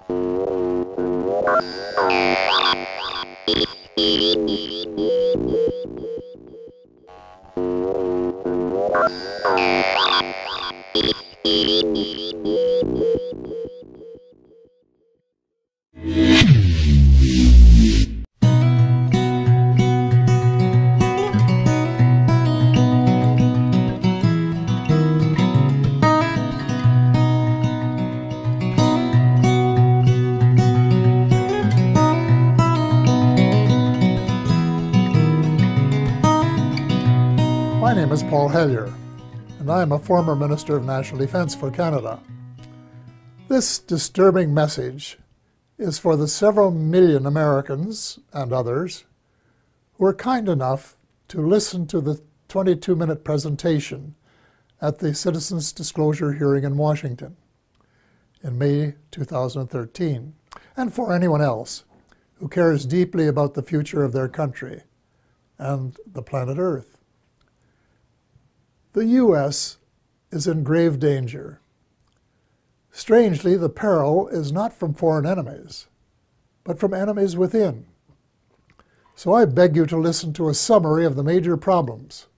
My name is Paul Hellyer, and I am a former Minister of National Defence for Canada. This disturbing message is for the several million Americans and others who were kind enough to listen to the 22-minute presentation at the Citizens Disclosure hearing in Washington in May 2013, and for anyone else who cares deeply about the future of their country and the planet Earth. The U.S. is in grave danger. Strangely, the peril is not from foreign enemies, but from enemies within. So I beg you to listen to a summary of the major problems,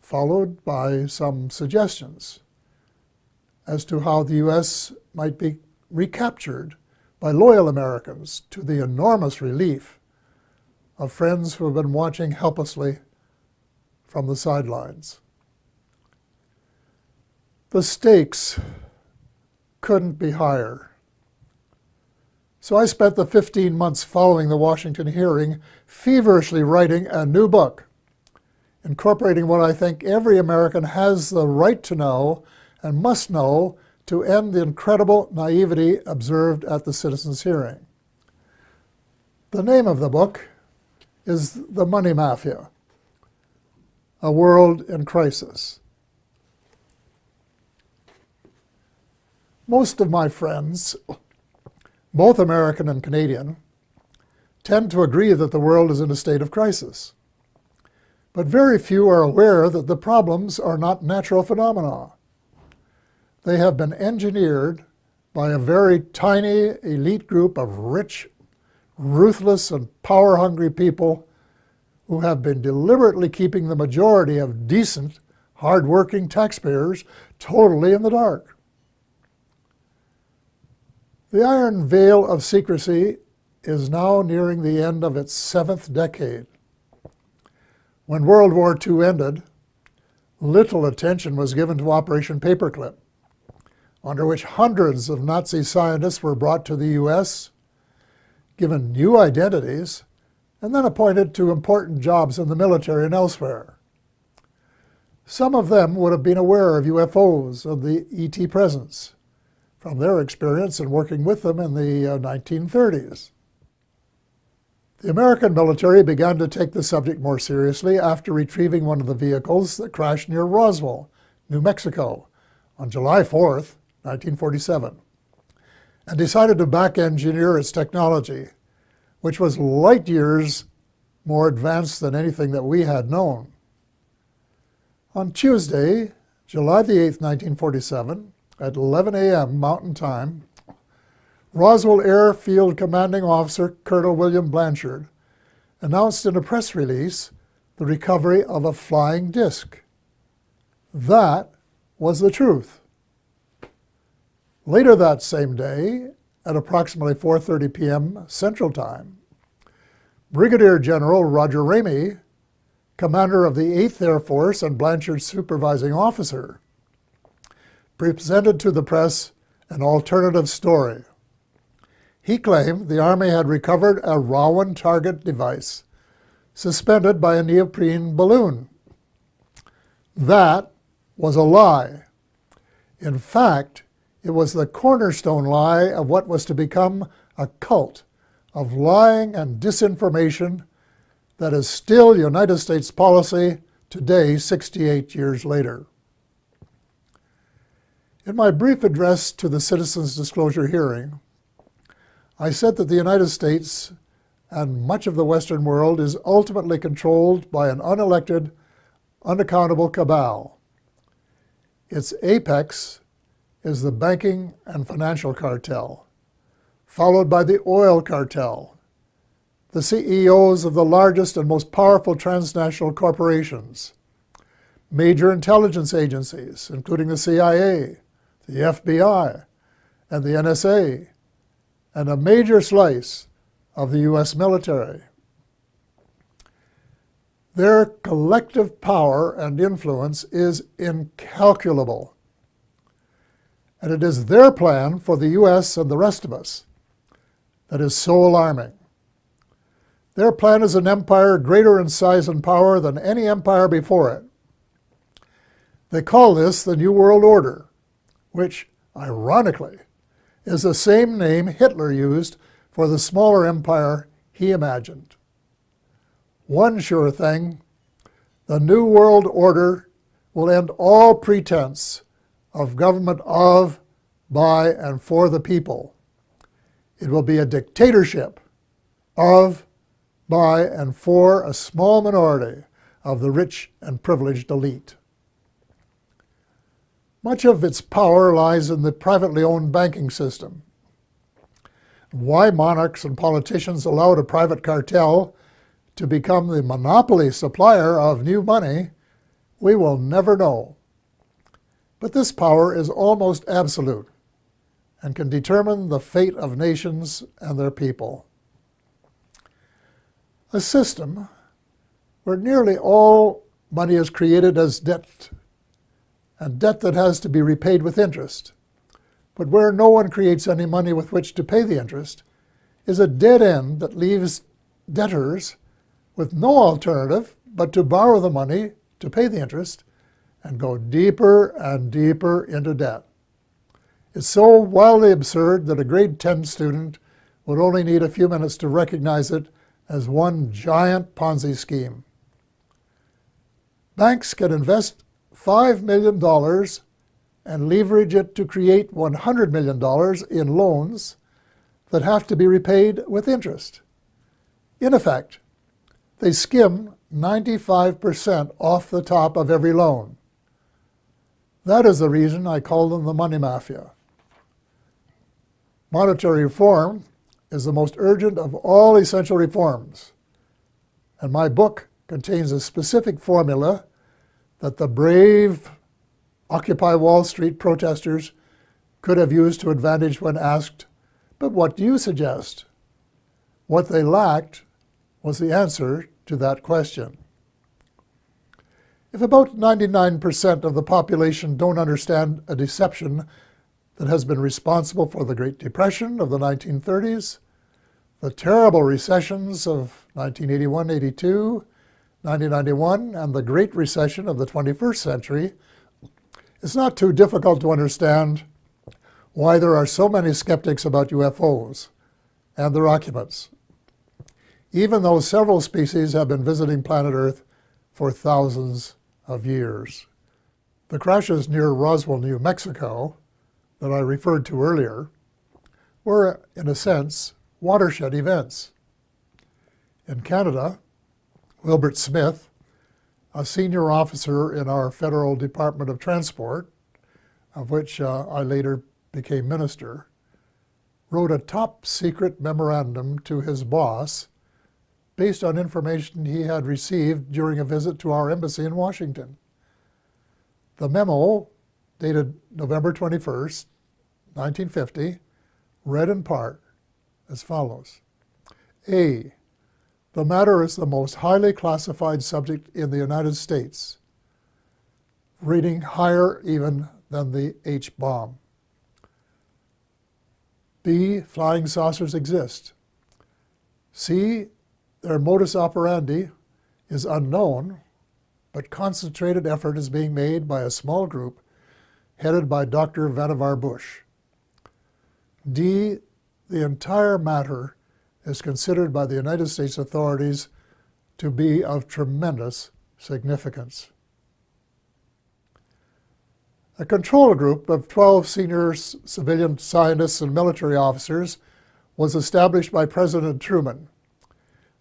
followed by some suggestions as to how the U.S. might be recaptured by loyal Americans, to the enormous relief of friends who have been watching helplessly from the sidelines. The stakes couldn't be higher. So I spent the 15 months following the Washington hearing feverishly writing a new book, incorporating what I think every American has the right to know and must know to end the incredible naivety observed at the citizens' hearing. The name of the book is The Money Mafia, A World in Crisis. Most of my friends, both American and Canadian, tend to agree that the world is in a state of crisis. But very few are aware that the problems are not natural phenomena. They have been engineered by a very tiny elite group of rich, ruthless, and power-hungry people who have been deliberately keeping the majority of decent, hard-working taxpayers totally in the dark. The iron veil of secrecy is now nearing the end of its 7th decade. When World War II ended, little attention was given to Operation Paperclip, under which hundreds of Nazi scientists were brought to the U.S., given new identities, and then appointed to important jobs in the military and elsewhere. Some of them would have been aware of UFOs and the ET presence from their experience in working with them in the 1930s. The American military began to take the subject more seriously after retrieving one of the vehicles that crashed near Roswell, New Mexico, on July 4th, 1947, and decided to back-engineer its technology, which was light years more advanced than anything that we had known. On Tuesday, July the 8th, 1947, at 11 a.m. Mountain Time, Roswell Airfield Commanding Officer Colonel William Blanchard announced in a press release the recovery of a flying disc. That was the truth. Later that same day, at approximately 4:30 p.m. Central Time, Brigadier General Roger Ramey, commander of the 8th Air Force and Blanchard's supervising officer, presented to the press an alternative story. He claimed the Army had recovered a Rowan target device suspended by a neoprene balloon. That was a lie. In fact, it was the cornerstone lie of what was to become a cult of lying and disinformation that is still United States policy today, 68 years later. In my brief address to the Citizens Disclosure hearing, I said that the United States and much of the Western world is ultimately controlled by an unelected, unaccountable cabal. Its apex is the banking and financial cartel, followed by the oil cartel, the CEOs of the largest and most powerful transnational corporations, major intelligence agencies, including the CIA, the FBI, and the NSA, and a major slice of the US military. Their collective power and influence is incalculable, and it is their plan for the US and the rest of us that is so alarming. Their plan is an empire greater in size and power than any empire before it. They call this the New World Order, which, ironically, is the same name Hitler used for the smaller empire he imagined. One sure thing, the New World Order will end all pretense of government of, by, and for the people. It will be a dictatorship of, by, and for a small minority of the rich and privileged elite. Much of its power lies in the privately owned banking system. Why monarchs and politicians allowed a private cartel to become the monopoly supplier of new money, we will never know. But this power is almost absolute and can determine the fate of nations and their people. A system where nearly all money is created as debt, and debt that has to be repaid with interest, but where no one creates any money with which to pay the interest, is a dead end that leaves debtors with no alternative but to borrow the money to pay the interest and go deeper and deeper into debt. It's so wildly absurd that a grade 10 student would only need a few minutes to recognize it as one giant Ponzi scheme. Banks can invest $5 million and leverage it to create $100 million in loans that have to be repaid with interest. In effect, they skim 95% off the top of every loan. That is the reason I call them the money mafia. Monetary reform is the most urgent of all essential reforms, and my book contains a specific formula that the brave Occupy Wall Street protesters could have used to advantage when asked, "But what do you suggest?" What they lacked was the answer to that question. If about 99% of the population don't understand a deception that has been responsible for the Great Depression of the 1930s, the terrible recessions of 1981-82, 1991, and the Great Recession of the 21st century, it's not too difficult to understand why there are so many skeptics about UFOs and their occupants, even though several species have been visiting planet Earth for thousands of years. The crashes near Roswell, New Mexico, that I referred to earlier, were, in a sense, watershed events. In Canada, Wilbert Smith, a senior officer in our Federal Department of Transport, of which I later became minister, wrote a top-secret memorandum to his boss based on information he had received during a visit to our embassy in Washington. The memo, dated November 21st, 1950, read in part as follows. A. The matter is the most highly classified subject in the United States, rating higher even than the H-bomb. B. Flying saucers exist. C. Their modus operandi is unknown, but concentrated effort is being made by a small group headed by Dr. Vannevar Bush. D. The entire matter is considered by the United States authorities to be of tremendous significance. A control group of 12 senior civilian scientists and military officers was established by President Truman.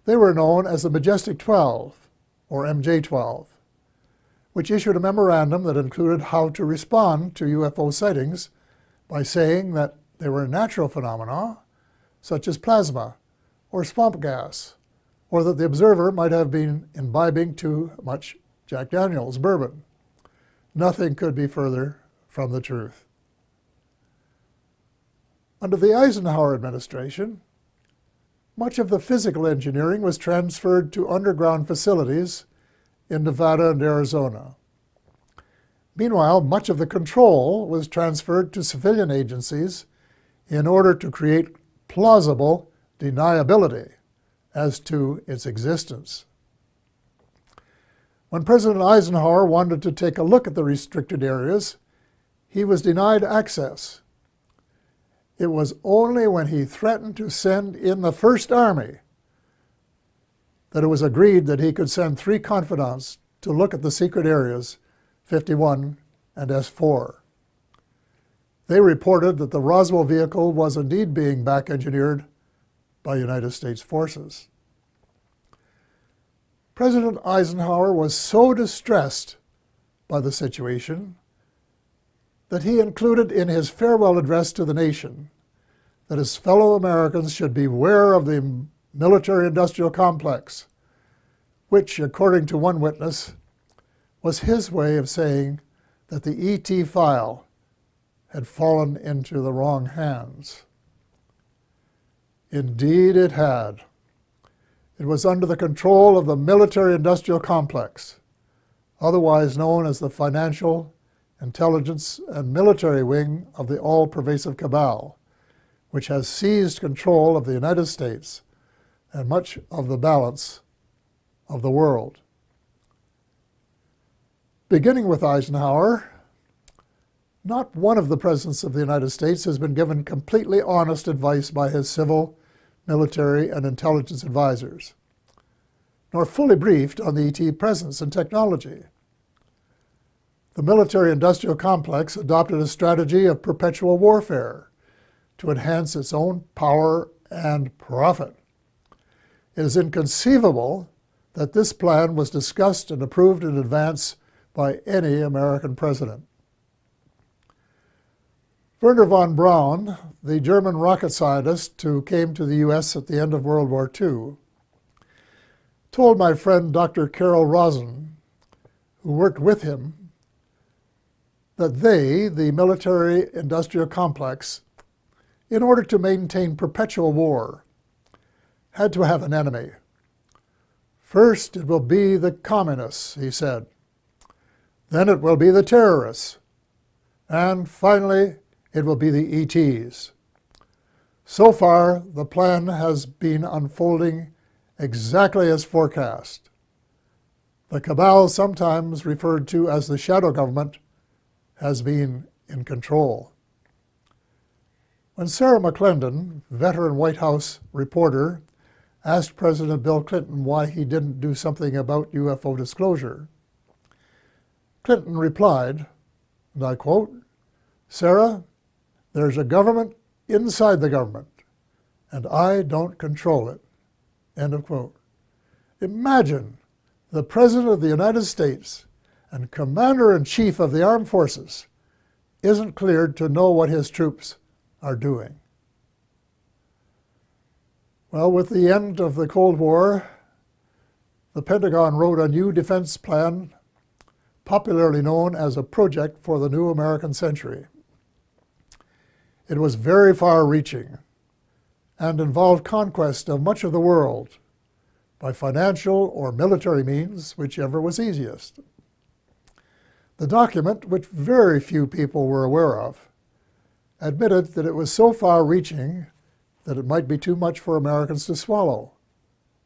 They were known as the Majestic 12, or MJ-12, which issued a memorandum that included how to respond to UFO sightings by saying that they were natural phenomena such as plasma or swamp gas, or that the observer might have been imbibing too much Jack Daniels bourbon. Nothing could be further from the truth. Under the Eisenhower administration, much of the physical engineering was transferred to underground facilities in Nevada and Arizona. Meanwhile, much of the control was transferred to civilian agencies in order to create plausible deniability as to its existence. When President Eisenhower wanted to take a look at the restricted areas, he was denied access. It was only when he threatened to send in the First Army that it was agreed that he could send 3 confidants to look at the secret areas 51 and S4. They reported that the Roswell vehicle was indeed being back-engineered by United States forces. President Eisenhower was so distressed by the situation that he included in his farewell address to the nation that his fellow Americans should beware of the military-industrial complex, which, according to one witness, was his way of saying that the ET file had fallen into the wrong hands. Indeed it had. It was under the control of the military-industrial complex, otherwise known as the financial, intelligence, and military wing of the all-pervasive cabal, which has seized control of the United States and much of the balance of the world. Beginning with Eisenhower, not one of the presidents of the United States has been given completely honest advice by his civil, military, and intelligence advisors, nor fully briefed on the ET presence and technology. The military-industrial complex adopted a strategy of perpetual warfare to enhance its own power and profit. It is inconceivable that this plan was discussed and approved in advance by any American president. Wernher von Braun, the German rocket scientist who came to the U.S. at the end of World War II, told my friend Dr. Carol Rosen, who worked with him, that they, the military-industrial complex, in order to maintain perpetual war, had to have an enemy. First, it will be the communists, he said. Then it will be the terrorists. And finally, it will be the ETs. So far, the plan has been unfolding exactly as forecast. The cabal, sometimes referred to as the shadow government, has been in control. When Sarah McClendon, veteran White House reporter, asked President Bill Clinton why he didn't do something about UFO disclosure, Clinton replied, and I quote, "Sarah, there's a government inside the government, and I don't control it." End of quote. Imagine the President of the United States and Commander-in-Chief of the Armed Forces isn't cleared to know what his troops are doing. Well, with the end of the Cold War, the Pentagon wrote a new defense plan, popularly known as a project for the new American century. It was very far-reaching and involved conquest of much of the world by financial or military means, whichever was easiest. The document, which very few people were aware of, admitted that it was so far-reaching that it might be too much for Americans to swallow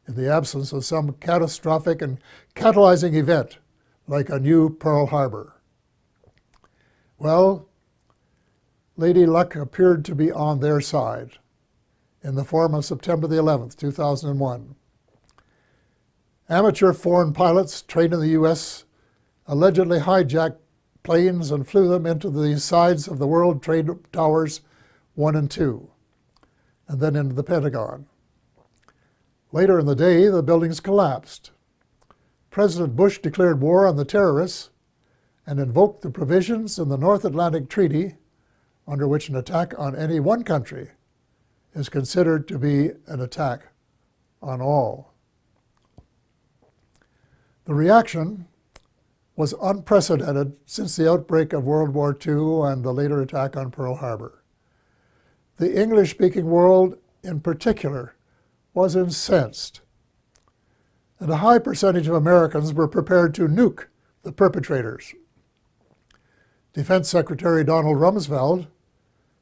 in the absence of some catastrophic and catalyzing event like a new Pearl Harbor. Well, Lady Luck appeared to be on their side in the form of September the 11th, 2001. Amateur foreign pilots trained in the U.S. allegedly hijacked planes and flew them into the sides of the World Trade Towers 1 and 2, and then into the Pentagon. Later in the day, the buildings collapsed. President Bush declared war on the terrorists and invoked the provisions in the North Atlantic Treaty under which an attack on any one country is considered to be an attack on all. The reaction was unprecedented since the outbreak of World War II and the later attack on Pearl Harbor. The English-speaking world in particular was incensed, and a high percentage of Americans were prepared to nuke the perpetrators. Defense Secretary Donald Rumsfeld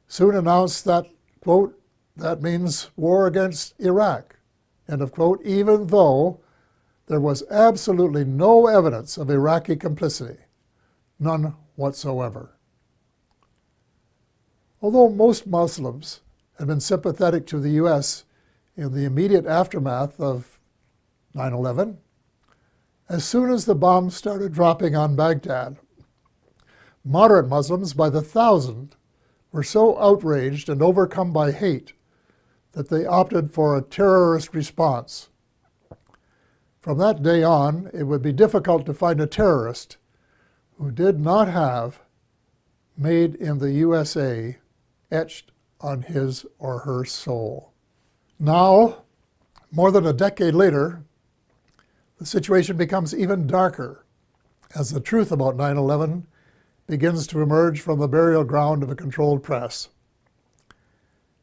soon announced that, quote, that means war against Iraq, end of quote, even though there was absolutely no evidence of Iraqi complicity, none whatsoever. Although most Muslims had been sympathetic to the U.S. in the immediate aftermath of 9/11, as soon as the bombs started dropping on Baghdad, moderate Muslims by the thousand were so outraged and overcome by hate that they opted for a terrorist response. From that day on, it would be difficult to find a terrorist who did not have "Made in the USA" etched on his or her soul. Now, more than a decade later, the situation becomes even darker as the truth about 9/11 begins to emerge from the burial ground of a controlled press.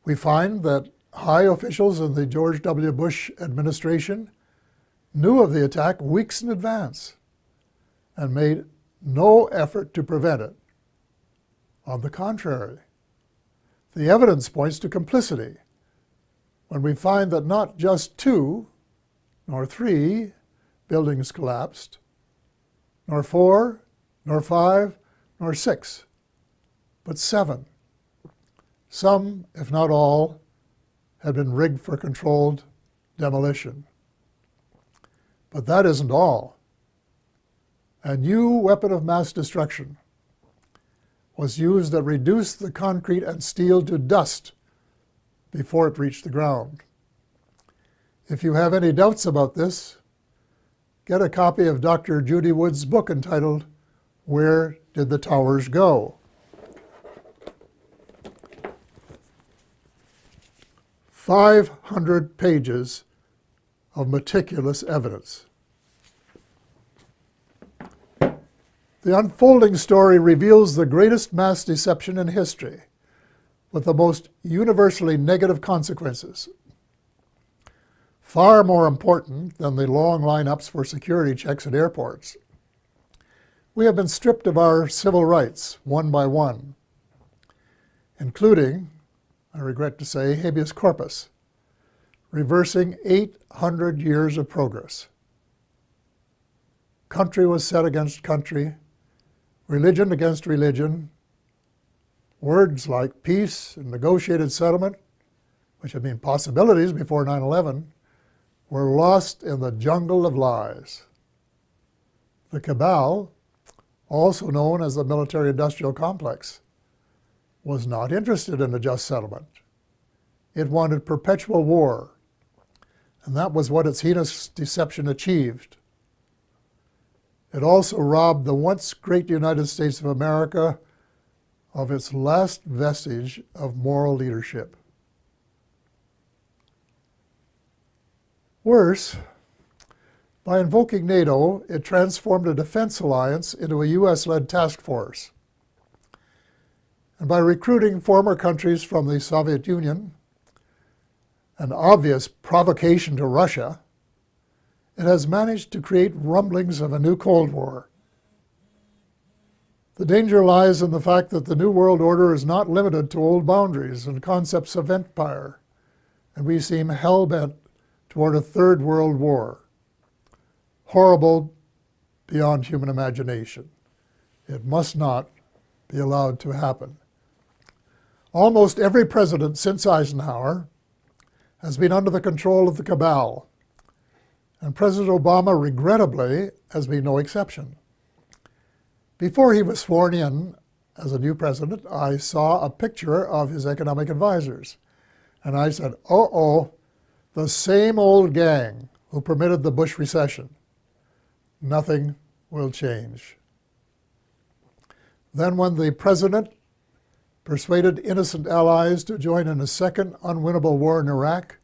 We find that high officials in the George W. Bush administration knew of the attack weeks in advance and made no effort to prevent it. On the contrary, the evidence points to complicity when we find that not just 2, nor 3 buildings collapsed, nor 4, nor 5, nor 6, but 7. Some, if not all, had been rigged for controlled demolition. But that isn't all. A new weapon of mass destruction was used that reduced the concrete and steel to dust before it reached the ground. If you have any doubts about this, get a copy of Dr. Judy Wood's book entitled, "Where Did the Towers Go?" 500 pages of meticulous evidence. The unfolding story reveals the greatest mass deception in history, with the most universally negative consequences. Far more important than the long lineups for security checks at airports. We have been stripped of our civil rights one by one, including, I regret to say, habeas corpus, reversing 800 years of progress. Country was set against country, religion against religion. Words like peace and negotiated settlement, which had been possibilities before 9/11, were lost in the jungle of lies. The cabal, also known as the military-industrial complex, was not interested in a just settlement. It wanted perpetual war, and that was what its heinous deception achieved. It also robbed the once great United States of America of its last vestige of moral leadership. Worse, by invoking NATO, it transformed a defense alliance into a US-led task force. And by recruiting former countries from the Soviet Union, an obvious provocation to Russia, it has managed to create rumblings of a new Cold War. The danger lies in the fact that the New World Order is not limited to old boundaries and concepts of empire, and we seem hell-bent toward a third world war, horrible beyond human imagination. It must not be allowed to happen. Almost every president since Eisenhower has been under the control of the cabal, and President Obama, regrettably, has been no exception. Before he was sworn in as a new president, I saw a picture of his economic advisors, and I said, uh-oh, the same old gang who permitted the Bush recession. Nothing will change. Then when the president persuaded innocent allies to join in a second unwinnable war in Iraq,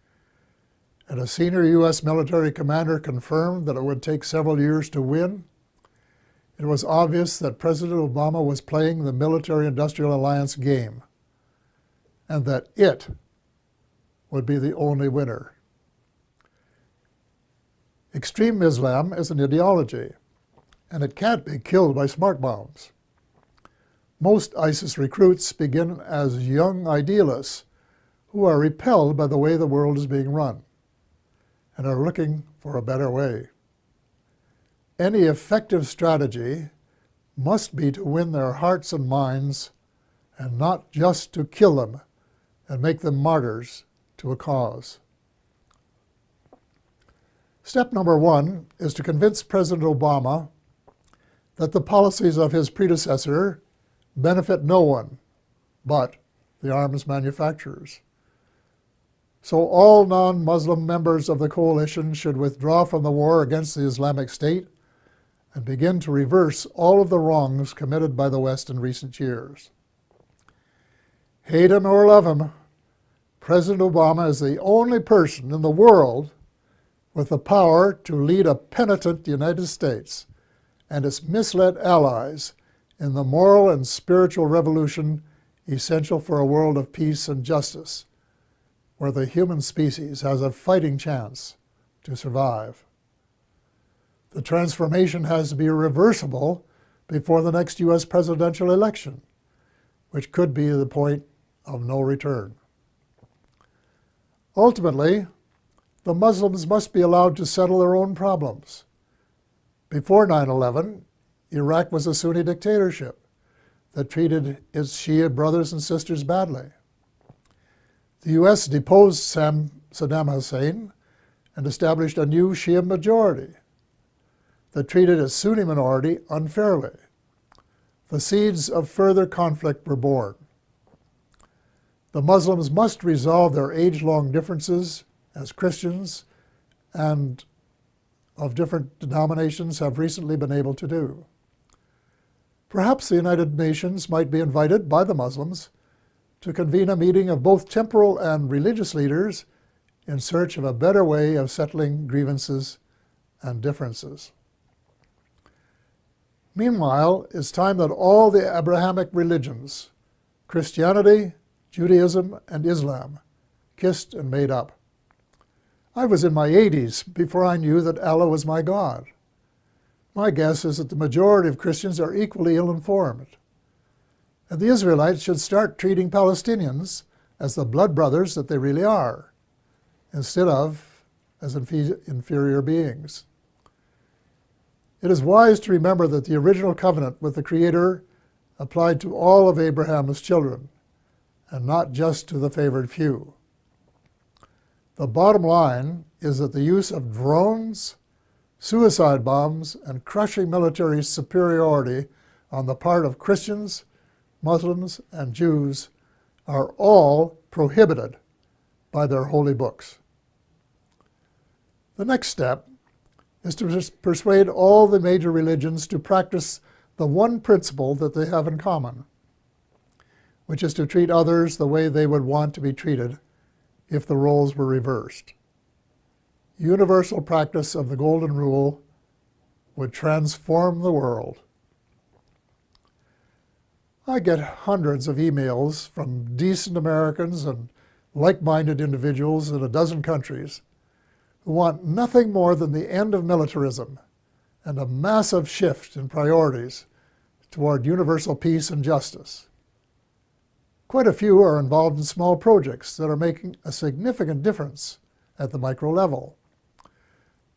and a senior U.S. military commander confirmed that it would take several years to win, it was obvious that President Obama was playing the military-industrial alliance game, and that it would be the only winner. Extreme Islam is an ideology, and it can't be killed by smart bombs. Most ISIS recruits begin as young idealists who are repelled by the way the world is being run and are looking for a better way. Any effective strategy must be to win their hearts and minds, and not just to kill them and make them martyrs to a cause. Step number one is to convince President Obama that the policies of his predecessor benefit no one but the arms manufacturers. So all non-Muslim members of the coalition should withdraw from the war against the Islamic State and begin to reverse all of the wrongs committed by the West in recent years. Hate him or love him, President Obama is the only person in the world with the power to lead a penitent United States and its misled allies in the moral and spiritual revolution essential for a world of peace and justice, where the human species has a fighting chance to survive. The transformation has to be reversible before the next U.S. presidential election, which could be the point of no return. Ultimately, the Muslims must be allowed to settle their own problems. Before 9/11, Iraq was a Sunni dictatorship that treated its Shia brothers and sisters badly. The U.S. deposed Saddam Hussein and established a new Shia majority that treated its Sunni minority unfairly. The seeds of further conflict were born. The Muslims must resolve their age-long differences as Christians and of different denominations have recently been able to do. Perhaps the United Nations might be invited by the Muslims to convene a meeting of both temporal and religious leaders in search of a better way of settling grievances and differences. Meanwhile, it's time that all the Abrahamic religions, Christianity, Judaism, and Islam, kissed and made up. I was in my 80s before I knew that Allah was my God. My guess is that the majority of Christians are equally ill-informed. And the Israelites should start treating Palestinians as the blood brothers that they really are, instead of as inferior beings. It is wise to remember that the original covenant with the Creator applied to all of Abraham's children, and not just to the favored few. The bottom line is that the use of drones, suicide bombs, and crushing military superiority on the part of Christians, Muslims, and Jews are all prohibited by their holy books. The next step is to persuade all the major religions to practice the one principle that they have in common, which is to treat others the way they would want to be treated if the roles were reversed. Universal practice of the Golden Rule would transform the world. I get hundreds of emails from decent Americans and like-minded individuals in a dozen countries who want nothing more than the end of militarism and a massive shift in priorities toward universal peace and justice. Quite a few are involved in small projects that are making a significant difference at the micro level.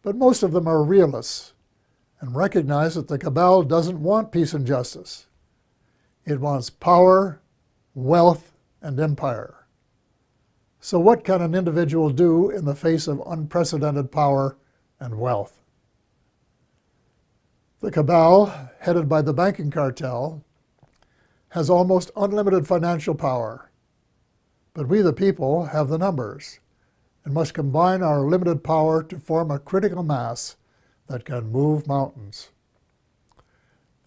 But most of them are realists and recognize that the cabal doesn't want peace and justice. It wants power, wealth, and empire. So what can an individual do in the face of unprecedented power and wealth? The cabal, headed by the banking cartel, has almost unlimited financial power. But we, the people, have the numbers and must combine our limited power to form a critical mass that can move mountains.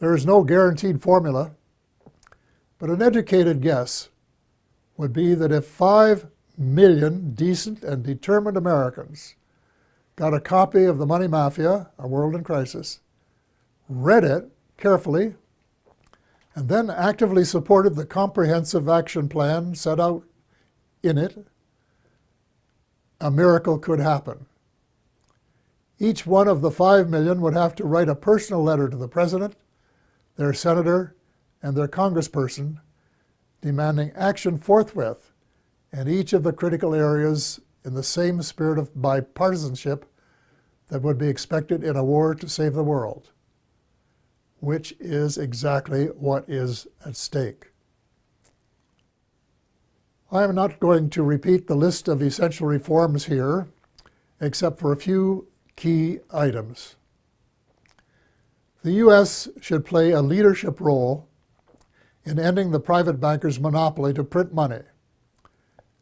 There is no guaranteed formula, But an educated guess would be that if 5 million decent and determined Americans got a copy of The Money Mafia, A World in Crisis, read it carefully, and then actively supported the comprehensive action plan set out in it, a miracle could happen. Each one of the 5 million would have to write a personal letter to the president, their senator, and their congressperson, demanding action forthwith in each of the critical areas in the same spirit of bipartisanship that would be expected in a war to save the world, which is exactly what is at stake. I am not going to repeat the list of essential reforms here, except for a few key items. The U.S. should play a leadership role in ending the private bankers' monopoly to print money.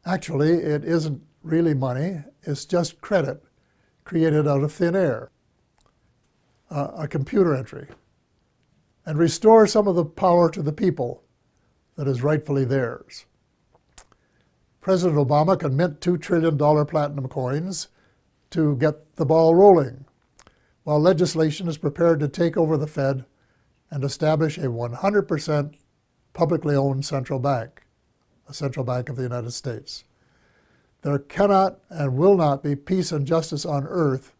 Actually, it isn't really money, it's just credit created out of thin air, a computer entry, and restore some of the power to the people that is rightfully theirs. President Obama can mint $2 trillion platinum coins to get the ball rolling, while legislation is prepared to take over the Fed and establish a 100% publicly owned central bank, a central bank of the United States. There cannot and will not be peace and justice on earth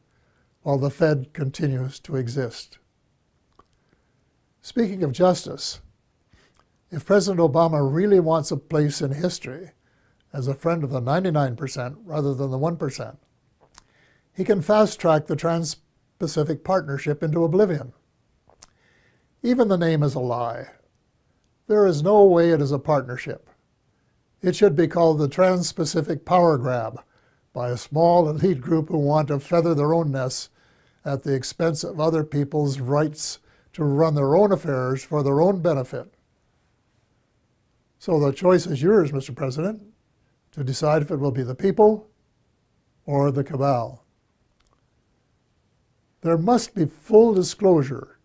while the Fed continues to exist. Speaking of justice, if President Obama really wants a place in history as a friend of the 99% rather than the 1%, he can fast-track the Trans-Pacific Partnership into oblivion. Even the name is a lie. There is no way it is a partnership. It should be called the Trans-Pacific Power Grab by a small elite group who want to feather their own nests at the expense of other people's rights to run their own affairs for their own benefit. So the choice is yours, Mr. President, to decide if it will be the people or the cabal. There must be full disclosure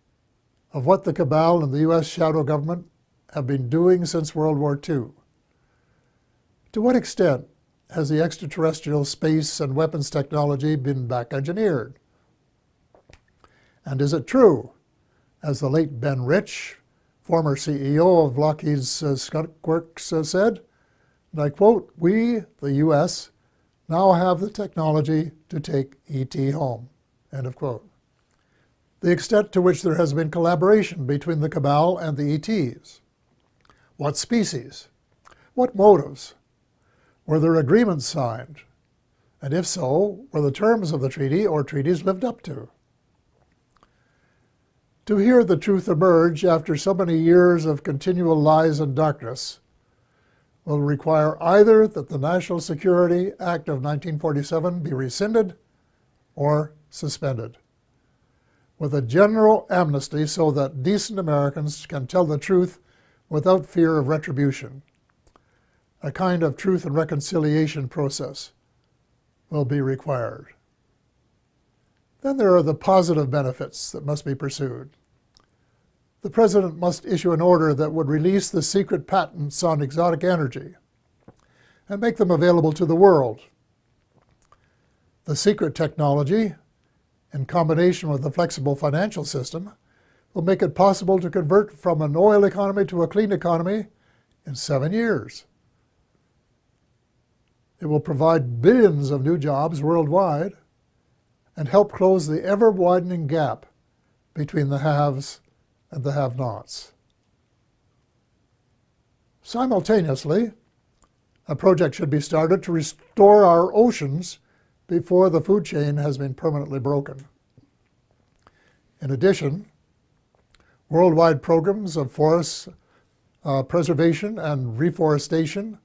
of what the cabal and the U.S. shadow government have been doing since World War II. To what extent has the extraterrestrial space and weapons technology been back-engineered? And is it true, as the late Ben Rich, former CEO of Lockheed's Skunk Works, said, and I quote, "We, the U.S., now have the technology to take ET home," end of quote. The extent to which there has been collaboration between the cabal and the ETs. What species? What motives? Were there agreements signed? And if so, were the terms of the treaty or treaties lived up to? To hear the truth emerge after so many years of continual lies and darkness will require either that the National Security Act of 1947 be rescinded or suspended, with a general amnesty so that decent Americans can tell the truth without fear of retribution. A kind of truth and reconciliation process will be required. Then there are the positive benefits that must be pursued. The President must issue an order that would release the secret patents on exotic energy and make them available to the world. The secret technology, in combination with the flexible financial system, will make it possible to convert from an oil economy to a clean economy in 7 years. It will provide billions of new jobs worldwide and help close the ever-widening gap between the haves and the have-nots. Simultaneously, a project should be started to restore our oceans before the food chain has been permanently broken. In addition, worldwide programs of forest preservation and reforestation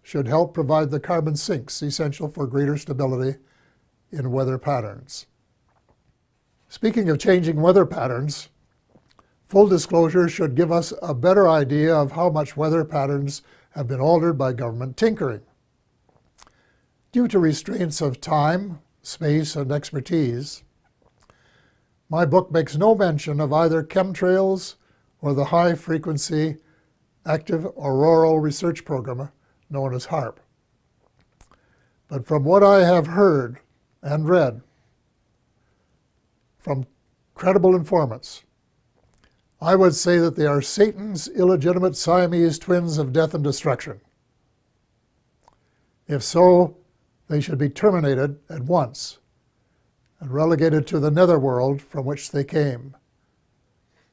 should help provide the carbon sinks essential for greater stability in weather patterns. Speaking of changing weather patterns, full disclosure should give us a better idea of how much weather patterns have been altered by government tinkering. Due to restraints of time, space, and expertise, my book makes no mention of either chemtrails or the high-frequency active auroral research program known as HARP. But from what I have heard and read from credible informants, I would say that they are Satan's illegitimate Siamese twins of death and destruction. If so, they should be terminated at once and relegated to the netherworld from which they came.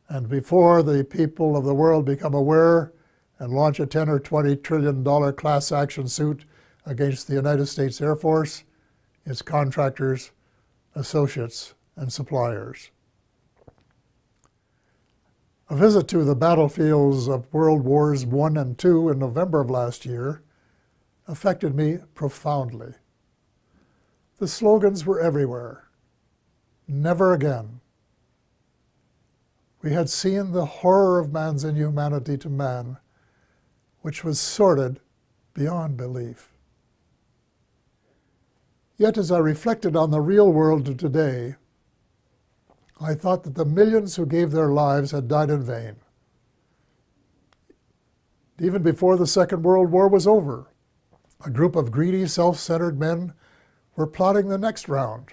And before the people of the world become aware and launch a $10 or $20 trillion class action suit against the United States Air Force, its contractors, associates, and suppliers. A visit to the battlefields of World Wars I and II in November of last year affected me profoundly. The slogans were everywhere. Never again. We had seen the horror of man's inhumanity to man, which was sordid beyond belief. Yet as I reflected on the real world of today, I thought that the millions who gave their lives had died in vain. Even before the Second World War was over, a group of greedy, self-centered men were plotting the next round,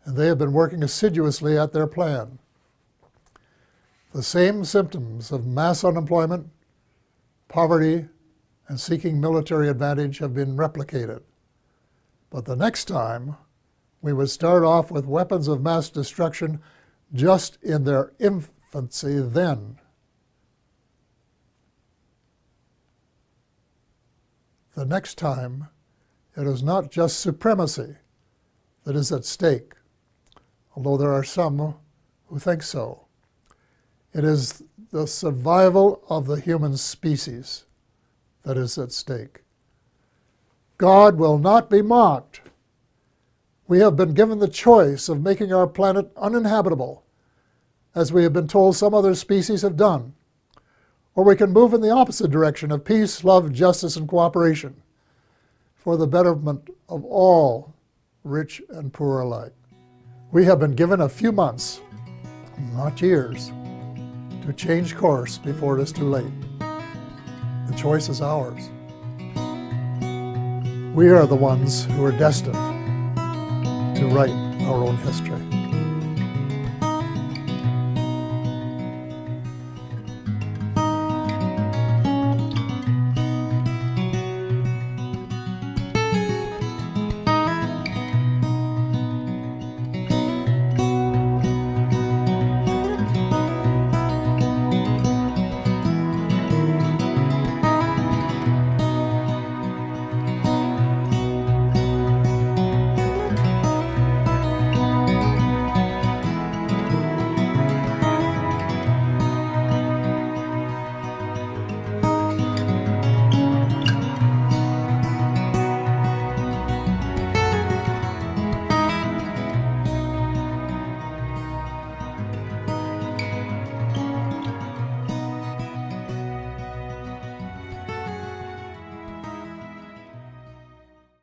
and they have been working assiduously at their plan. The same symptoms of mass unemployment, poverty, and seeking military advantage have been replicated. But the next time, we would start off with weapons of mass destruction just in their infancy then. The next time, it is not just supremacy that is at stake, although there are some who think so. It is the survival of the human species that is at stake. God will not be mocked. We have been given the choice of making our planet uninhabitable, as we have been told some other species have done, or we can move in the opposite direction of peace, love, justice, and cooperation for the betterment of all, rich and poor alike. We have been given a few months, not years, to change course before it is too late. The choice is ours. We are the ones who are destined to write our own history.